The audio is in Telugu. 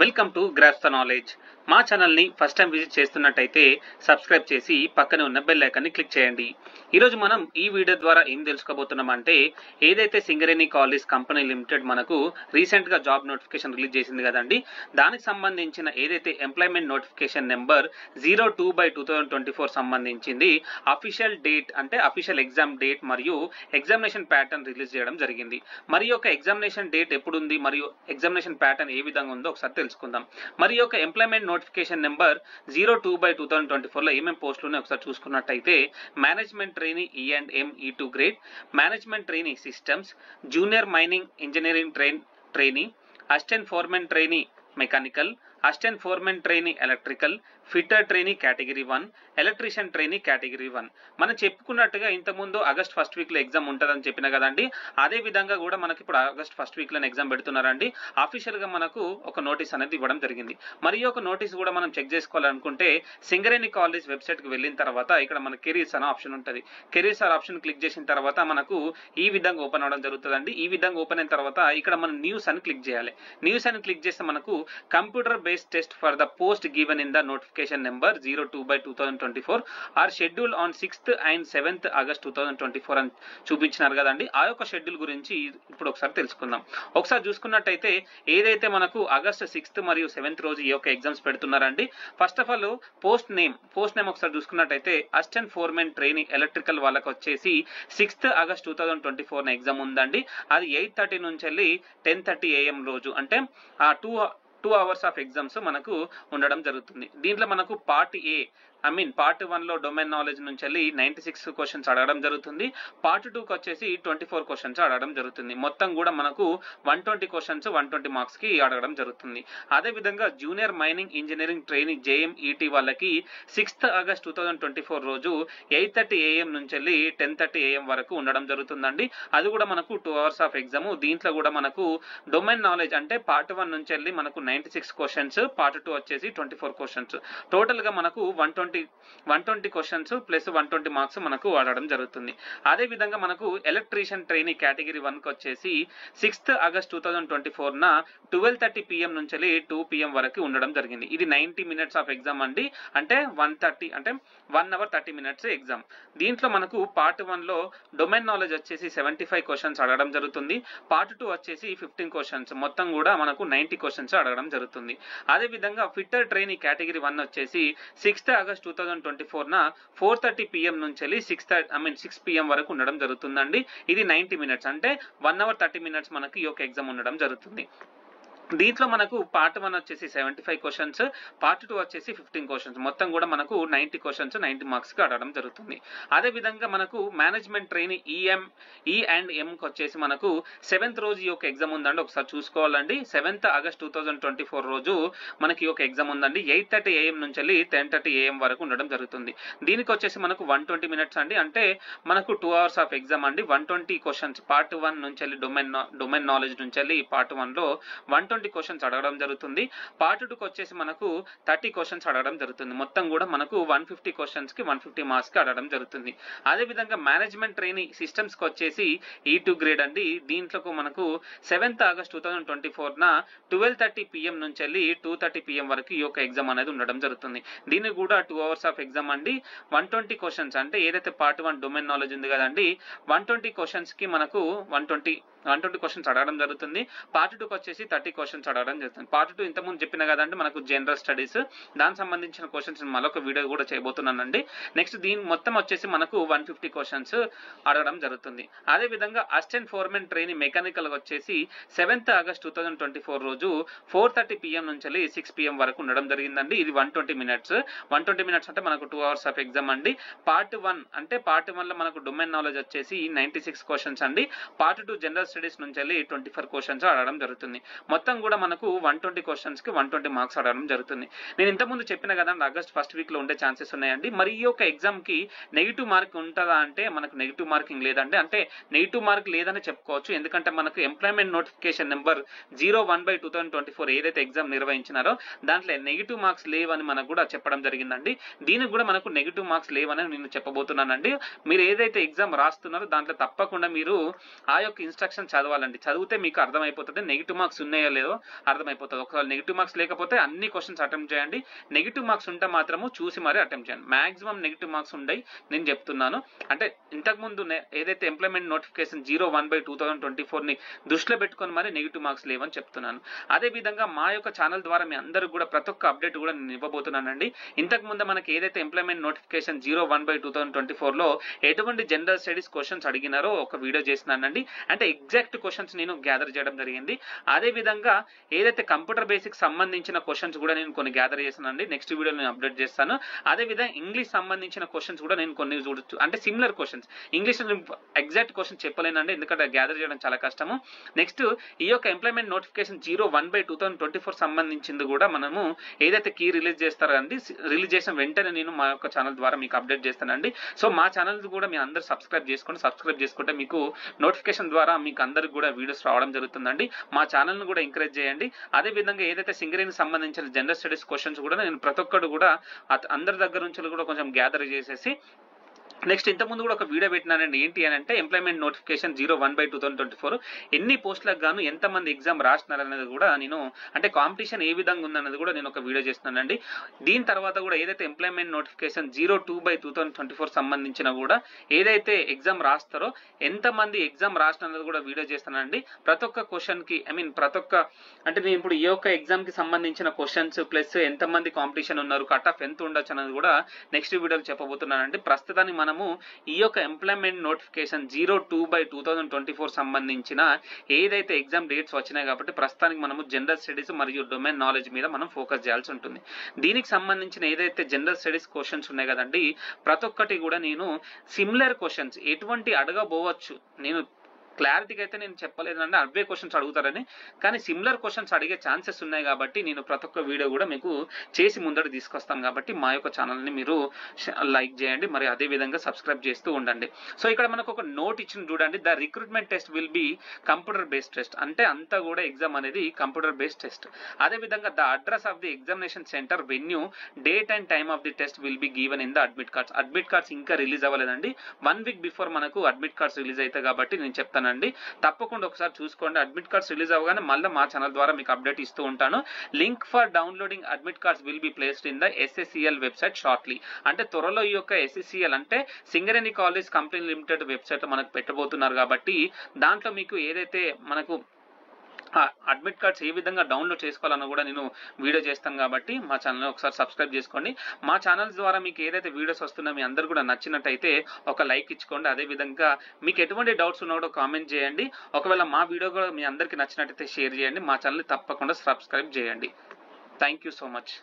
Welcome to grasp the knowledge. మా ఛానల్ని ఫస్ట్ టైం విజిట్ చేస్తున్నట్టయితే సబ్స్క్రైబ్ చేసి పక్కనే ఉన్న బెల్ ఐకాన్ని క్లిక్ చేయండి. ఈరోజు మనం ఈ వీడియో ద్వారా ఏం తెలుసుకోబోతున్నాం అంటే, ఏదైతే సింగరేణి కాలేజ్ కంపెనీ లిమిటెడ్ మనకు రీసెంట్గా జాబ్ నోటిఫికేషన్ రిలీజ్ చేసింది కదండి, దానికి సంబంధించిన ఏదైతే ఎంప్లాయ్మెంట్ నోటిఫికేషన్ నెంబర్ 02/2024 సంబంధించింది అఫీషియల్ డేట్ అంటే అఫీషియల్ ఎగ్జామ్ డేట్ మరియు ఎగ్జామినేషన్ ప్యాటర్న్ రిలీజ్ చేయడం జరిగింది. మరి యొక్క ఎగ్జామినేషన్ డేట్ ఎప్పుడుంది మరియు ఎగ్జామినేషన్ ప్యాటర్న్ ఏ విధంగా ఉందో ఒకసారి తెలుసుకుందాం. మరి యొక్క ఎంప్లాయ్మెంట్ నోటిఫికేషన్ నెంబర్ 02/2024 లో ఏమేమి పోస్టులు ఉన్నాయి ఒకసారి చూసుకున్నట్టయితే, management trainee E&M E2 grade, management trainee systems, junior mining engineering trainee, assistant foremen trainee mechanical, assistant foremen trainee electrical, fitter trainee category 1, electrician trainee category 1. మనం చెప్పుకున్నట్టుగా ఇంతకుముందు ఆగస్ట్ ఫస్ట్ వీక్ లో ఎగ్జామ్ ఉంటుందని చెప్పిన కదండి, అదే విధంగా కూడా మనకి ఇప్పుడు ఆగస్ట్ ఫస్ట్ వీక్ లో ఎగ్జామ్ పెడుతున్నారండి. అఫీషియల్ గా మనకు ఒక నోటీస్ అనేది ఇవ్వడం జరిగింది. మరి ఒక నోటీస్ కూడా మనం చెక్ చేసుకోవాలనుకుంటే సింగరేణి కాలేజ్ వెబ్సైట్ కి వెళ్ళిన తర్వాత ఇక్కడ మన కెరీర్స్ అనే ఆప్షన్ ఉంటుంది. కెరీర్స్ ఆప్షన్ క్లిక్ చేసిన తర్వాత మనకు ఈ విధంగా ఓపెన్ అవడం జరుగుతుందండి. ఈ విధంగా ఓపెన్ అయిన తర్వాత ఇక్కడ మనం న్యూస్ అని క్లిక్ చేయాలి. న్యూస్ అని క్లిక్ చేస్తే మనకు computer based test for the post given in the notification number 02/2024 are schedule on 6th and 7th August 2024 అని చూపించినారు కదండి. ఆ యొక్క షెడ్యూల్ గురించి ఇప్పుడు ఒకసారి తెలుసుకుందాం. ఒకసారి చూసుకున్నట్టయితే ఏదైతే మనకు ఆగస్ట్ 6th మరియు 7th రోజు ఈ యొక్క ఎగ్జామ్స్ పెడుతున్నారండి. First of all post name ఒకసారి చూసుకున్నట్టయితే అసిస్టెంట్ ఫోర్మెన్ ట్రైనీ ఎలక్ట్రికల్ వాళ్ళకి వచ్చేసి 6th August 2024 ఎగ్జామ్ ఉందండి. అది 8:30 నుంచి వెళ్ళి 10:30 AM రోజు, అంటే ఆ 2 hours ఆఫ్ ఎగ్జామ్స్ మనకు ఉండడం జరుగుతుంది. దీంట్లో మనకు పార్ట్ పార్ట్ 1 లో డొమైన్ నాలెడ్జ్ నుంచి వెళ్ళి 96 క్వశ్చన్స్ అడగడం జరుగుతుంది. పార్ట్ 2కి వచ్చేసి 24 క్వశ్చన్స్ అడగడం జరుగుతుంది. మొత్తం కూడా మనకు 120 క్వశ్చన్స్ 120 మార్క్స్ కి అడగడం జరుగుతుంది. అదే విధంగా junior mining engineering trainee JMET వాళ్ళకి 6th August 2024 రోజు 8:30 AM నుంచి వెళ్ళి 10:30 AM వరకు ఉండడం జరుగుతుందండి. అది కూడా మనకు 2 hours ఆఫ్ ఎగ్జామ్. దీంట్లో కూడా మనకు డొమైన్ నాలెడ్జ్ అంటే పార్ట్ 1 నుంచి వెళ్ళి మనకు 96 క్వశ్చన్స్, పార్ట్ 2 వచ్చేసి 24 క్వశ్చన్స్, టోటల్ గా మనకు 120 క్వశ్చన్స్ ప్లస్ 120 మార్క్స్ మనకు అడగడం జరుగుతుంది. అదే విధంగా మనకు ఎలక్ట్రీషియన్ ట్రైనీ కేటగిరీ 1 కి వచ్చేసి 6th August 2024 న 12:30 PM నుంచి 2 PM వరకు ఉండడం జరిగింది. ఇది 90 minutes ఆఫ్ ఎగ్జామ్ అండి. అంటే 1 hour 30 minutes ఎగ్జామ్. దీంట్లో మనకు పార్ట్ 1 లో డొమైన్ నాలెడ్జ్ వచ్చేసి 75 క్వశ్చన్స్ అడగడం జరుగుతుంది. పార్ట్ 2 వచ్చేసి 15 క్వశ్చన్స్, మొత్తం కూడా మనకు 90 క్వశ్చన్స్ అడగడం జరుగుతుంది. అదే విధంగా ఫిట్టర్ ట్రైనీ కేటగిరీ 1 వచ్చేసి 6th August 2024 న 4:30 PM నుంచి 6 PM వరకు ఉండడం జరుగుతుందండి. ఇది 90 minutes, అంటే 1 hour 30 minutes మనకి ఈ యొక్క ఎగ్జామ్ ఉండడం జరుగుతుంది. దీంట్లో మనకు పార్ట్ 1 వచ్చేసి 75 క్వశ్చన్స్, పార్ట్ 2 వచ్చేసి 15 క్వశ్చన్స్, మొత్తం కూడా మనకు 90 క్వశ్చన్స్ 90 మార్క్స్ కి అడగడం జరుగుతుంది. అదే విధంగా మనకు మేనేజ్మెంట్ ట్రైనీ E&M కి వచ్చేసి మనకు 7th రోజు ఈ యొక్క ఎగ్జామ్ ఉందండి. ఒకసారి చూసుకోవాలండి. 7th August 2024 రోజు మనకి ఈ యొక్క ఎగ్జామ్ ఉందండి. 8:30 AM నుంచి 10:30 AM వరకు ఉండడం జరుగుతుంది. దీనికి వచ్చేసి మనకు 120 minutes అండి. అంటే మనకు 2 hours ఆఫ్ ఎగ్జామ్ అండి. 120 క్వశ్చన్స్ పార్ట్ 1 నుంచి డొమైన్ నాలెడ్జ్ నుంచి పార్ట్ 1 లో 120 క్వశ్చన్స్ అడగడం జరుగుతుంది. పార్ట్ 2కి వచ్చేసి మనకు 30 క్వశ్చన్స్ అడగడం జరుగుతుంది. మొత్తం కూడా మనకు 150 క్వశ్చన్స్ కి 150 మార్క్స్ కి అడగడం జరుగుతుంది. అదే విధంగా మేనేజ్మెంట్ ట్రైనీ సిస్టమ్స్ కి వచ్చేసి E2 గ్రేడ్ అండి. దీంట్లో మనకు 7th August 2024 న 12:30 PM నుంచి 2:30 PM వరకు ఈ యొక్క ఎగ్జామ్ అనేది ఉండడం జరుగుతుంది. దీనికి కూడా 2 hours ఆఫ్ ఎగ్జామ్ అండి. 120 క్వశ్చన్స్, అంటే ఏదైతే పార్ట్ 1 డొమైన్ నాలెడ్జ్ ఉంది కదండి, 120 క్వశ్చన్స్ కి మనకు 120 క్వశ్చన్స్ అడగడం జరుగుతుంది. పార్ట్ 2కి వచ్చేసి 30 క్వశ్చన్స్ అడగడం జరుగుతుంది. పార్ట్ 2 ఇంతకుముందు చెప్పిన కదండి మనకు జనరల్ స్టడీస్, దానికి సంబంధించిన క్వశ్చన్స్ మరొక వీడియో కూడా చేయబోతున్నానండి. నెక్స్ట్ దీని మొత్తం వచ్చేసి మనకు 150 క్వశ్చన్స్ అడగడం జరుగుతుంది. అదే విధంగా అసిస్టెంట్ ఫోర్మెన్ ట్రైనీ మెకానికల్ వచ్చేసి 7th August 2024 రోజు 4:30 PM నుంచి 6 PM వరకు ఉండడం జరిగిందండి. ఇది 120 minutes అంటే మనకు 2 hours ఆఫ్ ఎగ్జామ్ అండి. పార్ట్ 1 లో మనకు డొమైన్ నాలెడ్జ్ వచ్చేసి 96 క్వశ్చన్స్ అండి. పార్ట్ 2 జనరల్ స్టడీస్ నుంచి 24 క్వశ్చన్స్ అడగడం జరుగుతుంది. మొత్తం కూడా మనకు 120 క్వశ్చన్స్ కి 120 మార్క్స్ అడగడం జరుగుతుంది. నేను ఇంతకుముందు చెప్పిన కదండి ఆగస్ట్ ఫస్ట్ వీక్ లో ఉండే ఛాన్సెస్ ఉన్నాయండి. మరి ఈ యొక్క ఎగ్జామ్ కి నెగిటివ్ మార్క్ ఉంటుందా అంటే మనకు నెగిటివ్ మార్కింగ్ లేదండి. అంటే నెగిటివ్ మార్క్ లేదని చెప్పుకోవచ్చు. ఎందుకంటే మనకు ఎంప్లాయ్మెంట్ నోటిఫికేషన్ నెంబర్ 01/2024 ఏదైతే ఎగ్జామ్ నిర్వహించినారో దాంట్లో నెగిటివ్ మార్క్స్ లేవని మనకు కూడా చెప్పడం జరిగిందండి. దీనికి కూడా మనకు నెగిటివ్ మార్క్స్ లేవని నేను చెప్పబోతున్నానండి. మీరు ఏదైతే ఎగ్జామ్ రాస్తున్నారో దాంట్లో తప్పకుండా మీరు ఆ యొక్క ఇన్స్ట్రక్షన్ చదవాలండి. చదివితే మీకు అర్థమైపోతుంది నెగిటివ్ మార్క్స్ ఉన్నాయో లేదో లేదో అర్థమైపోతుంది. ఒకవేళ నెగిటివ్ మార్క్స్ లేకపోతే అన్ని క్వశ్చన్స్ అటెంప్ట్ చేయండి. నెగిటివ్ మార్క్స్ ఉంటే మాత్రము చూసి మరీ అటెంప్ట్ చేయండి. మాక్సిమం నెగిటివ్ మార్క్స్ ఉండయి నేను చెప్తున్నాను. అంటే ఇంతకుముందు ఏదైతే ఎంప్లాయ్మెంట్ నోటిఫికేషన్ 01/2024 ని దృష్టిలో పెట్టుకొని మరి నెగిటివ్ మార్క్స్ లేవని చెప్తున్నాను. అదే విధంగా మా యొక్క ఛానల్ ద్వారా మీ అందరూ కూడా ప్రతి ఒక్క అప్డేట్ కూడా నేను ఇవ్వబోతున్నానండి. ఇంతకు ముందు మనకి ఏదైతే ఎంప్లాయ్మెంట్ నోటిఫికేషన్ 01/2024 లో ఎటువంటి జనరల్ స్టడీస్ క్వశ్చన్స్ అడిగినారో ఒక వీడియో చేసినానండి. అంటే ఎగ్జాక్ట్ క్వశ్చన్స్ నేను గ్యాదర్ చేయడం జరిగింది. అదే విధంగా ఏదైతే కంప్యూటర్ బేసిక్ సంబంధించిన క్వశ్చన్స్ కూడా నేను కొన్ని గ్యాదర్ చేశానండి. నెక్స్ట్ వీడియోలో నేను అప్డేట్ చేస్తాను. అదే విధంగా ఇంగ్లీష్ సంబంధించిన క్వశ్చన్స్ కూడా నేను కొన్ని చూడొచ్చు. అంటే similar questions, English exact question చెప్పలేనండి, ఎందుకంటే గ్యాదర్ చేయడం చాలా కష్టము. నెక్స్ట్ ఈ యొక్క ఎంప్లాయ్మెంట్ నోటిఫికేషన్ 01/2024 సంబంధించింది కూడా మనము ఏదైతే కీ రిలీజ్ చేస్తారో అండి, రిలీజ్ చేసిన వెంటనే నేను మా యొక్క ఛానల్ ద్వారా మీకు అప్డేట్ చేస్తానండి. సో మా ఛానల్ కూడా మీ అందరూ సబ్స్క్రైబ్ చేసుకోండి. సబ్స్క్రైబ్ చేసుకుంటే మీకు నోటిఫికేషన్ ద్వారా మీకు అందరికి కూడా వీడియోస్ రావడం జరుగుతుందండి. మా ఛానల్ ను కూడా ఎంకరేజ్ చేయండి. అదే విధంగా ఏదైతే సింగరేణికి సంబంధించిన జనరల్ స్టడీస్ క్వశ్చన్స్ కూడా నేను ప్రతి ఒక్కరు కూడా అందరి దగ్గర నుంచి కూడా కొంచెం గ్యాదర్ చేసేసి నెక్స్ట్ ఇంతకుముందు కూడా ఒక వీడియో పెట్టినానండి. ఏంటి అని అంటే ఎంప్లాయ్మెంట్ నోటిఫికేషన్ 01/2024 ఎన్ని పోస్టులకు గాను ఎంతమంది ఎగ్జామ్ రాసినారనేది కూడా నేను, అంటే కాంపిటీషన్ ఏ విధంగా ఉందన్నది కూడా నేను ఒక వీడియో చేస్తున్నానండి. దీని తర్వాత కూడా ఏదైతే ఎంప్లాయ్మెంట్ నోటిఫికేషన్ 02/2024 సంబంధించిన కూడా ఏదైతే ఎగ్జామ్ రాస్తారో ఎంతమంది ఎగ్జామ్ రాసినది కూడా వీడియో చేస్తానండి. ప్రతి ఒక్క క్వశ్చన్ కి ప్రతి ఒక్క అంటే నేను ఇప్పుడు ఈ యొక్క ఎగ్జామ్ కి సంబంధించిన క్వశ్చన్స్ ప్లస్ ఎంతమంది కాంపిటీషన్ ఉన్నారు, కట్ ఆఫ్ ఎంత ఉండొచ్చు అనేది కూడా నెక్స్ట్ వీడియోలో చెప్పబోతున్నానండి. ప్రస్తుతానికి మనము ఈ యొక్క ఎంప్లాయ్మెంట్ నోటిఫికేషన్ 02/2024 సంబంధించిన ఏదైతే ఎగ్జామ్ డేట్స్ వచ్చినాయి కాబట్టి ప్రస్తుతానికి మనము జనరల్ స్టడీస్ మరియు డొమైన్ నాలెడ్జ్ మీద మనం ఫోకస్ చేయాల్సి ఉంటుంది. దీనికి సంబంధించిన ఏదైతే జనరల్ స్టడీస్ క్వశ్చన్స్ ఉన్నాయి కదండి, ప్రతి ఒక్కటి కూడా నేను సిమిలర్ క్వశ్చన్స్ ఎటువంటి అడగబోవచ్చు, నేను క్లారిటీగా అయితే నేను చెప్పలేదంటే అవే క్వశ్చన్స్ అడుగుతారని, కానీ సిమిలర్ క్వశ్చన్స్ అడిగే ఛాన్సెస్ ఉన్నాయి కాబట్టి నేను ప్రతి ఒక్క వీడియో కూడా మీకు చేసి ముందర తీసుకొస్తాను. కాబట్టి మా యొక్క ఛానల్ని మీరు లైక్ చేయండి, మరి అదే విధంగా సబ్స్క్రైబ్ చేస్తూ ఉండండి. సో ఇక్కడ మనకు ఒక నోట్ ఇచ్చిన చూడండి, the recruitment test will be computer based test, అంటే అంతా కూడా ఎగ్జామ్ అనేది కంప్యూటర్ బేస్డ్ టెస్ట్. అదే విధంగా the address of the examination centre, venue, date and time of the test will be given in the admit cards. Admit cards ఇంకా రిలీజ్ అవ్వలేదండి. 1 వీక్ బిఫోర్ మనకు అడ్మిట్ కార్డ్స్ రిలీజ్ అవుతాయి కాబట్టి నేను చెప్తాను. తప్పకుండా ఒకసారి చూసుకోండి. అడ్మిట్ కార్డ్స్ రిలీజ్ అవ్వగానే మళ్ళీ మా ఛానల్ ద్వారా మీకు అప్డేట్ ఇస్తూ ఉంటాను. Link for downloading admit cards will be placed in the SSCL website shortly. అంటే త్వరలో ఈ యొక్క SSCL అంటే Singareni college company limited website మనకు పెట్టబోతున్నారు కాబట్టి దాంట్లో మీకు ఏదైతే మనకు అడ్మిట్ కార్డ్స్ ఏ విధంగా డౌన్లోడ్ చేసుకోవాలన్న కూడా నేను వీడియో చేస్తాను కాబట్టి మా ఛానల్ని ఒకసారి సబ్స్క్రైబ్ చేసుకోండి. మా ఛానల్స్ ద్వారా మీకు ఏదైతే వీడియోస్ వస్తున్నా మీ అందరూ కూడా నచ్చినట్టయితే ఒక లైక్ ఇచ్చుకోండి. అదే విధంగా మీకు ఎటువంటి డౌట్స్ ఉన్నా కూడా కామెంట్ చేయండి. ఒకవేళ మా వీడియో కూడా మీ అందరికీ నచ్చినట్టయితే షేర్ చేయండి. మా ఛానల్ని తప్పకుండా సబ్స్క్రైబ్ చేయండి. Thank you so much.